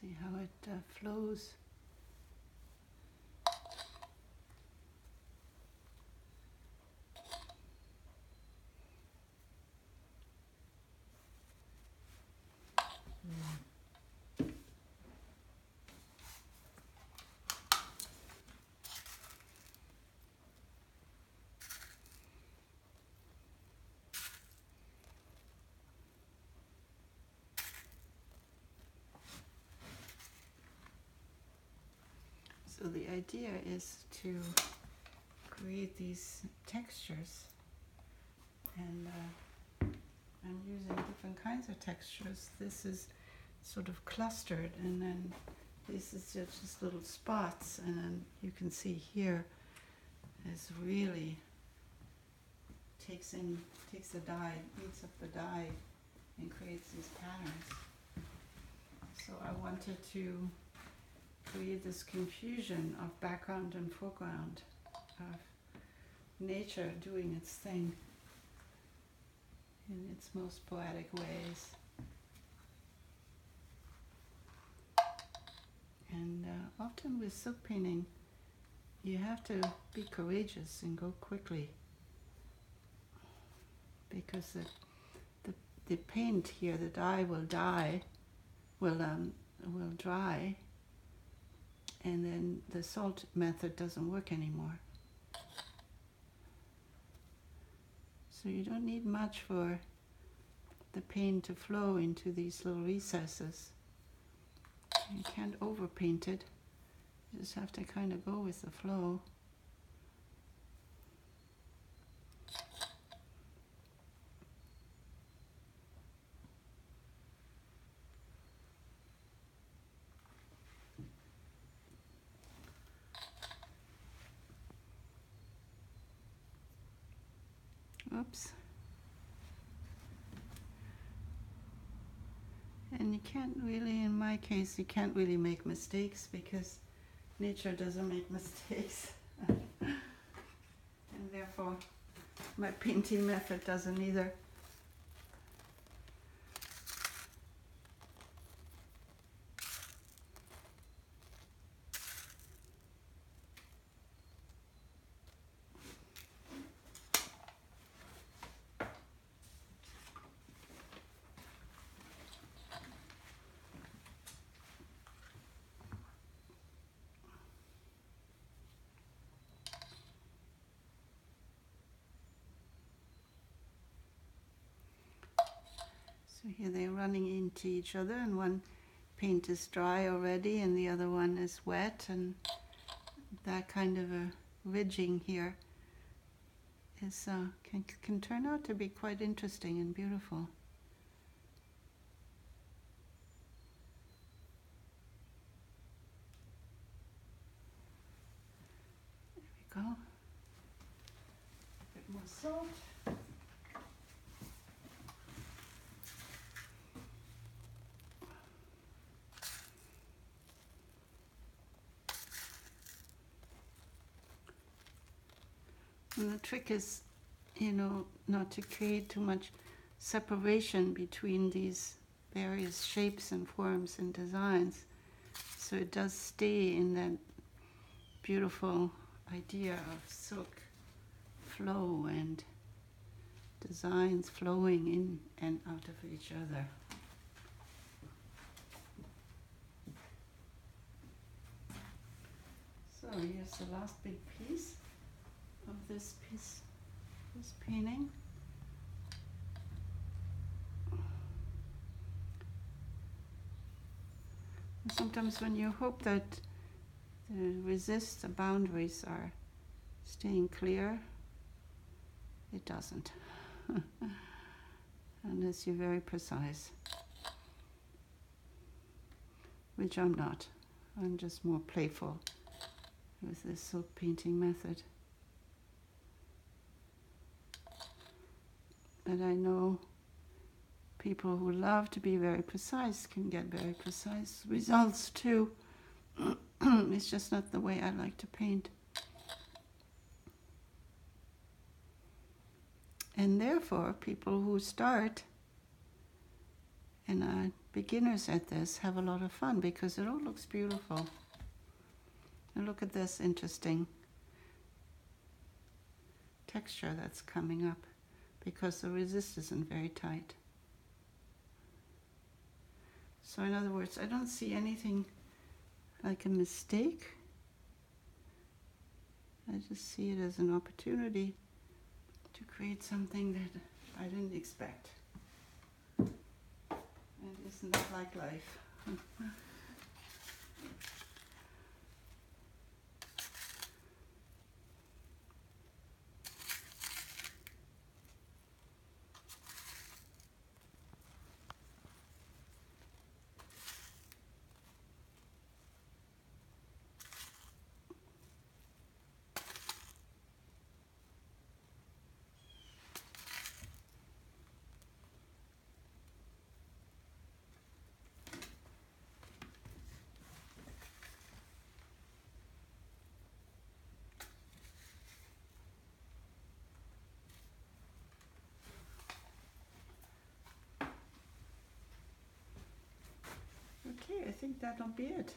See how it flows. So the idea is to create these textures, and I'm using different kinds of textures. This is sort of clustered, and then this is just little spots, and then you can see here is really takes the dye, beats up the dye, and creates these patterns. So I wanted to create this confusion of background and foreground, of nature doing its thing in its most poetic ways. And often with silk painting, you have to be courageous and go quickly, because the paint here, the dye will dry, and then the salt method doesn't work anymore. So you don't need much for the paint to flow into these little recesses. You can't overpaint it. You just have to kind of go with the flow. Oops. And you can't really, in my case, you can't really make mistakes, because nature doesn't make mistakes. And therefore, my painting method doesn't either. So here they're running into each other, and one paint is dry already and the other one is wet, and that kind of a ridging here is can turn out to be quite interesting and beautiful. There we go. A bit more salt. And the trick is, not to create too much separation between these various shapes and forms and designs, so it does stay in that beautiful idea of silk flow and designs flowing in and out of each other. So here's the last big piece of this painting. And sometimes when you hope that the boundaries are staying clear, it doesn't, unless you're very precise, which I'm not. I'm just more playful with this silk painting method. But I know people who love to be very precise can get very precise results too. It's just not the way I like to paint. And therefore, people who start And beginners at this have a lot of fun because it all looks beautiful. And look at this interesting texture that's coming up because the resist isn't very tight. So in other words, I don't see anything like a mistake. I just see it as an opportunity to create something that I didn't expect. And isn't that like life? Okay, I think that'll be it.